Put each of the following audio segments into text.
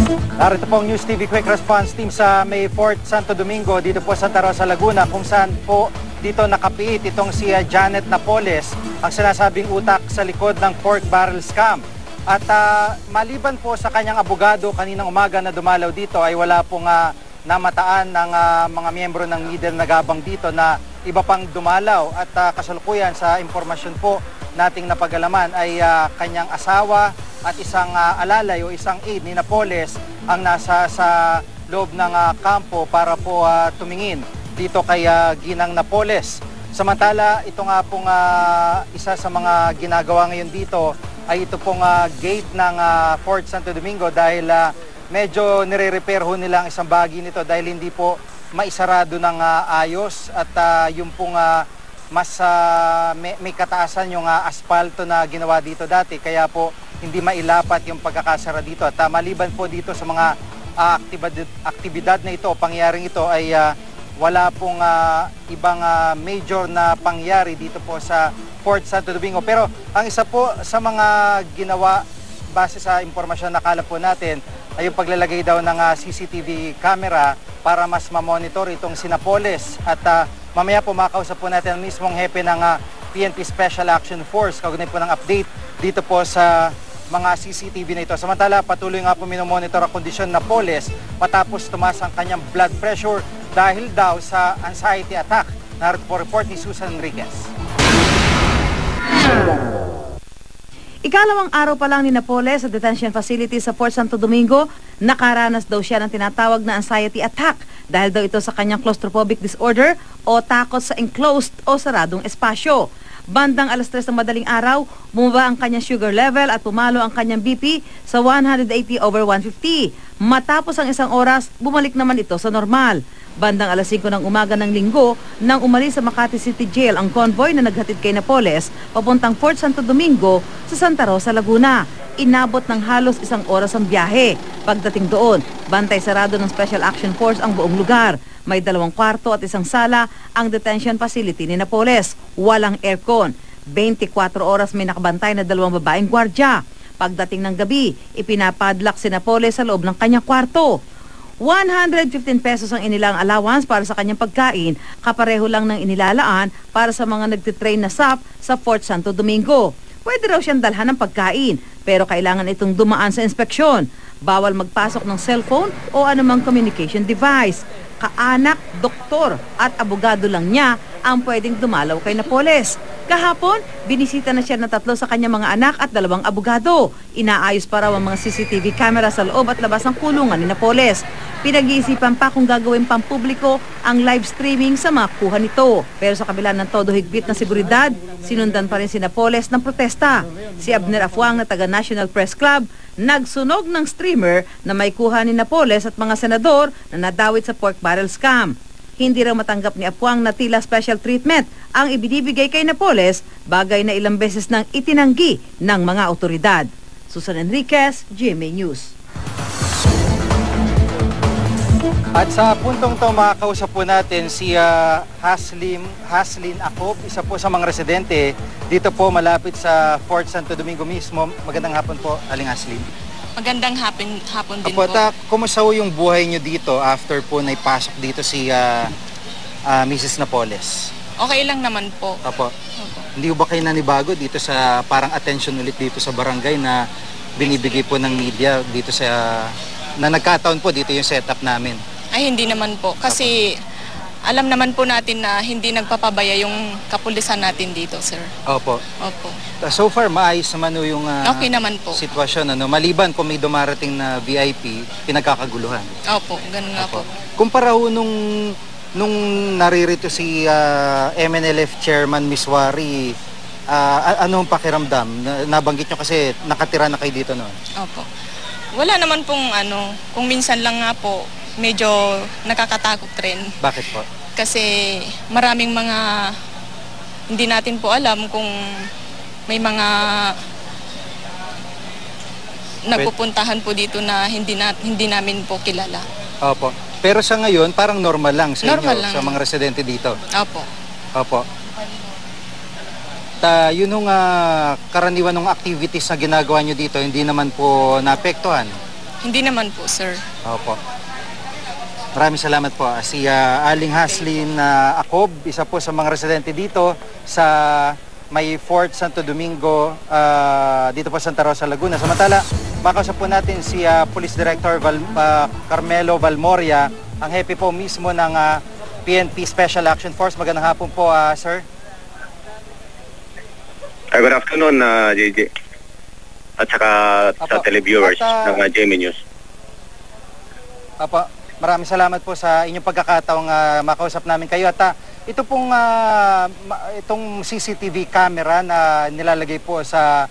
Narito po ang News TV Quick Response Team sa May 4th, Santo Domingo, dito po sa Santa Rosa, Laguna, kung saan po dito nakapiit itong si Janet Napoles, ang sinasabing utak sa likod ng pork barrel scam. At maliban po sa kanyang abogado kaninang umaga na dumalaw dito, ay wala pong namataan ng mga miyembro ng media na nagabang dito na iba pang dumalaw. At kasalukuyan sa impormasyon po nating napag-alaman ay kanyang asawa at isang alalay o isang aide ni Napoles ang nasa sa loob ng kampo para po tumingin dito kay Ginang Napoles. Samantala, ito nga pong isa sa mga ginagawa ngayon dito ay ito pong gate ng Fort Santo Domingo dahil medyo nire-repair ho nila ang isang bahagi nito dahil hindi po maisarado ng ayos at yung pong mas may kataasan yung asfalto na ginawa dito dati, kaya po hindi mailapat yung pagkakasara dito. At maliban po dito sa mga aktibidad na ito, pangyaring ito ay wala pong ibang major na pangyari dito po sa Fort Santo Domingo. Pero ang isa po sa mga ginawa base sa impormasyon na kalap po natin ay yung paglalagay daw ng CCTV camera para mas mamonitor itong si Napoles. At mamaya po makausap po natin ang mismong hepe ng PNP Special Action Force kaugnay po ng update dito po sa mga CCTV na ito. Samantala, patuloy nga po minomonitor ang kondisyon na Napoles matapos tumaas ang kanyang blood pressure dahil daw sa anxiety attack. Narito po report ni Susan Enriquez. Ikalawang araw pa lang ni Napoles sa detention facility sa Fort Santo Domingo, nakaranas daw siya ng tinatawag na anxiety attack dahil daw ito sa kanyang claustrophobic disorder o takot sa enclosed o saradong espasyo. Bandang alas 3 ng madaling araw, bumaba ang kanyang sugar level at pumalo ang kanyang BP sa 180/150. Matapos ang isang oras, bumalik naman ito sa normal. Bandang alas 5 ng umaga ng linggo, nang umalis sa Makati City Jail ang convoy na naghatid kay Napoles papuntang Fort Santo Domingo sa Santa Rosa, Laguna. Inabot ng halos isang oras ang biyahe. Pagdating doon, bantay sarado ng Special Action Force ang buong lugar. May 2 kwarto at isang sala ang detention facility ni Napoles. Walang aircon. 24 oras may nakabantay na 2 babaeng gwardya. Pagdating ng gabi, ipinapadlock si Napoles sa loob ng kanyang kwarto. 115 pesos ang inilang allowance para sa kanyang pagkain, kapareho lang ng inilalaan para sa mga nagtitrain na SAP sa Fort Santo Domingo. Pwede raw siyang dalhan ng pagkain, pero kailangan itong dumaan sa inspeksyon. Bawal magpasok ng cellphone o anumang communication device. Kaanak, doktor at abogado lang niya ang pwedeng dumalaw kay Napoles. Kahapon, binisita na siya ng 3 sa kanyang mga anak at 2 abogado. Inaayos pa raw ang mga CCTV camera sa loob at labas ng kulungan ni Napoles. Pinag-iisipan pa kung gagawin pampubliko ang live streaming sa mga kuha nito. Pero sa kabila ng todo higpit na seguridad, sinundan pa rin si Napoles ng protesta. Si Abner Afuang na taga National Press Club, nagsunog ng streamer na may kuha ni Napoles at mga senador na nadawit sa pork barrel scam. Hindi raw matanggap ni Apuang na tila special treatment ang ibinibigay kay Napoles, bagay na ilang beses nang itinanggi ng mga otoridad. Susan Enriquez, GMA News. At sa puntong to, makakausap po natin si Haslin Acob, isa po sa mga residente dito po malapit sa Fort Santo Domingo mismo. Magandang hapon po, Aling Haslin. Magandang hapon din po. Kumusta po yung buhay nyo dito after po naipasok dito si Mrs. Napoles? Okay lang naman po. Opo. Hindi ba kayo nanibago dito sa parang attention ulit dito sa barangay na binibigay po ng media dito sa na nagkataon po dito yung setup namin? Ay, hindi naman po. Kasi alam naman po natin na hindi nagpapabaya yung kapulisan natin dito, sir. Opo. Opo. So far, maayos naman yung okay naman po. Sitwasyon. Maliban kung may dumarating na VIP, pinagkakaguluhan. Opo, ganun nga po. Kumpara ho nung naririto si MNLF Chairman Miswari, anong pakiramdam? Nabanggit nyo kasi nakatira na kayo dito noon. Opo. Wala naman pong kung minsan lang nga po, medyo nakakatakot rin. Bakit po? Kasi maraming mga hindi natin po alam kung may mga nagpupuntahan po dito na hindi namin po kilala. Opo. Pero sa ngayon, parang normal lang sa normal inyo, lang. Sa mga residente dito? Opo. Opo. Yun karaniwan ng activities na ginagawa nyo dito, hindi naman po naapektuhan? Hindi naman po, sir. Opo. Maraming salamat po. Si Aling Haslin Acob, isa po sa mga residente dito sa may Fort Santo Domingo, dito po sa Santa Rosa, Laguna. Samantala, makausap po natin si Police Director Carmelo Valmoria, ang hepe po mismo ng PNP Special Action Force. Magandang hapon po, sir. Good afternoon, JJ. At saka sa televiewers ng GMA News. Apo, maraming salamat po sa inyong pagkakataong makausap namin kayo. At ito pong itong CCTV camera na nilalagay po sa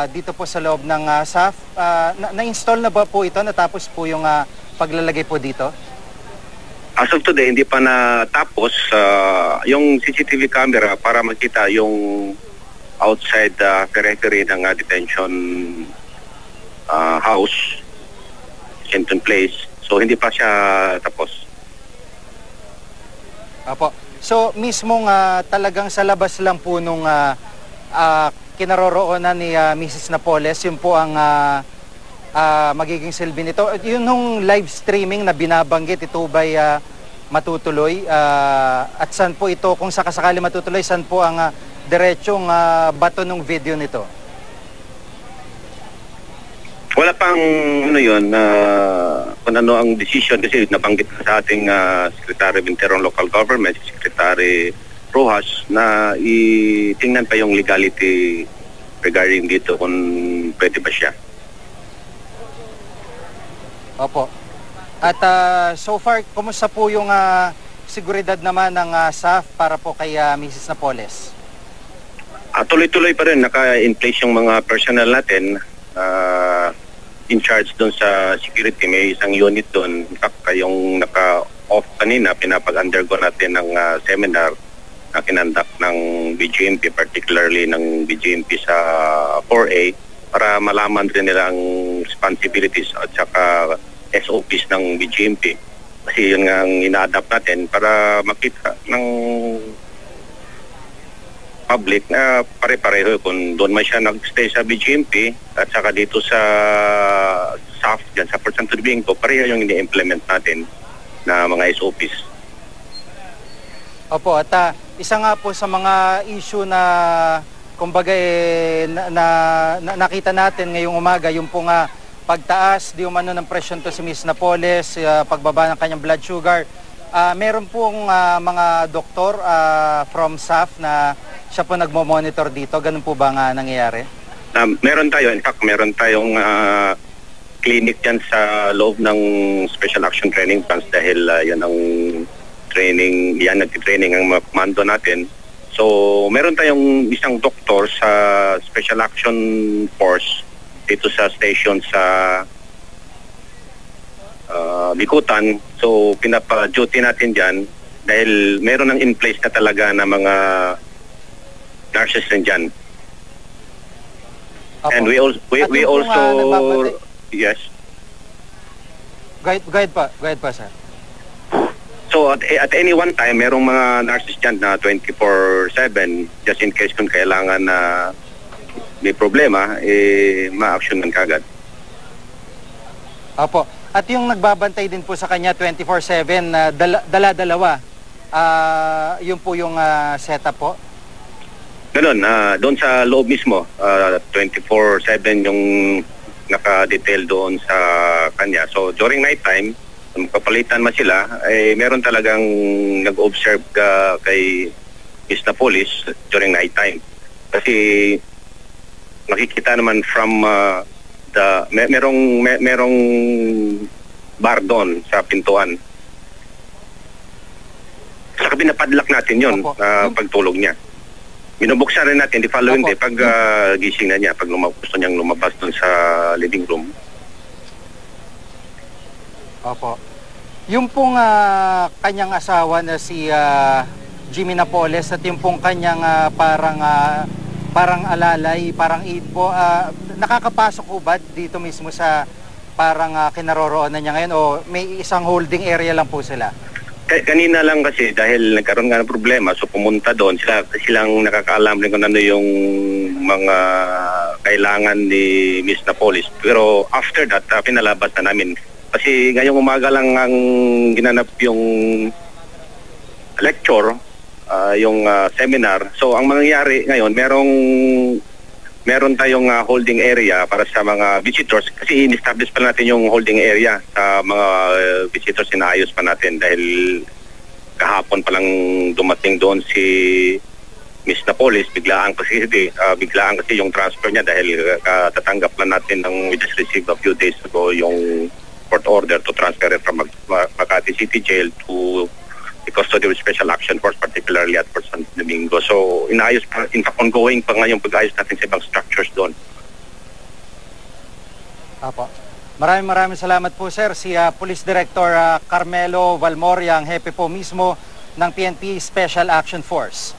dito po sa loob ng SAF, na-install na ba po ito? Natapos po yung paglalagay po dito? As of today, hindi pa natapos yung CCTV camera para makita yung outside periphery ng detention house, Shenton Place. So, hindi pa siya tapos. Apo. So, mismong talagang sa labas lang po nung kinaroroonan ni Mrs. Napoles, yun po ang magiging silbi nito. Yun nung live streaming na binabanggit, ito ba'y matutuloy? At saan po ito, kung sakasakali matutuloy, saan po ang diretsong bato ng video nito? Wala pang kung ano ang decision kasi nabanggit sa ating Secretary of Interior and Local Government, Secretary Rojas, na itingnan pa yung legality regarding dito kung pwede ba siya. Opo. At so far, kumusta po yung seguridad naman ng SAF para po kay Mrs. Napoles? Tuloy-tuloy pa rin, naka-in place yung mga personnel natin in charge doon sa security. May isang unit doon, yung naka-off kanina, pinapag-undergo natin ng seminar na kinandak ng BGMP, particularly ng BGMP sa 4A, para malaman rin nila ang responsibilities at saka SOPs ng BGMP. Kasi yun nga ang ina-adapt natin para makita ng public na pare-pareho kung doon man siya nag-stay sa BGMP at saka dito sa SAF, dyan sa Fort Santo Domingo, pareho yung ini-implement natin na mga SOPs. Opo, at isa nga po sa mga issue na kumbaga nakita natin ngayong umaga, yung pong pagtaas di umano ng presyon to si Ms. Napoles, pagbaba ng kanyang blood sugar. Meron pong mga doktor from SAF na siya po nagmo-monitor dito. Ganun po ba nga nangyayari? Meron tayo. In fact, meron tayong clinic dyan sa loob ng Special Action Training Plans dahil yan ang training, yan nagtitraining ang mga komando natin. So, meron tayong isang doktor sa Special Action Force dito sa station sa Bikutan. So, pinapa-duty natin dyan dahil meron ng in place na talaga na mga nurses rin dyan. And we also yes. Go ahead pa, sir. So at any one time, merong mga nurses dyan na 24/7 just in case kung kailangan na may problema, ma-actionan kagad. Opo. At yung nagbabantay din po sa kanya 24/7 na dala-dalawa, yun po yung setup po? Ganun, doon sa loob mismo, 24/7 yung naka-detail doon sa kanya. So during night time, magpapalitan man sila, meron talagang nag-observe kay Ms. Napoles during night time. Kasi nakikita naman from merong bar doon sa pintuan. Saka pinapadlock natin yun pagtulog niya. Binubuksan rin natin the following day pag gising na niya, pag gusto niyang lumabas doon sa living room. Opo. Yung pong kanyang asawa na si Jimmy Napoles at yung pong kanyang parang alalay, parang aid po, nakakapasok po ba dito mismo sa parang kinaroroonan niya ngayon o may isang holding area lang po sila? Kanina lang kasi dahil nagkaroon nga ng problema, so pumunta doon, silang nakakaalam rin kung ano yung mga kailangan ni Miss Napoles. Pero after that, pinalabas na namin. Kasi ngayong umaga lang ang ginanap yung lecture, yung seminar. So ang mangyayari ngayon, meron tayong holding area para sa mga visitors. Kasi in-establish pa natin yung holding area sa mga visitors, inaayos pa natin dahil kahapon pa lang dumating doon si Miss Napoles, biglaan kasi yung transfer niya dahil tatanggap lang natin ng we just received a few days ago yung court order to transfer it from Makati City Jail to the custody of Special Action Force, particularly at Fort Santo Domingo. So inaayos pa, in fact ongoing pa ngayong pag-ayos natin sa ibang structures doon. Apo. Maraming salamat po sir. Si Police Director Carmelo Valmoria, ang hepe po mismo ng PNP Special Action Force.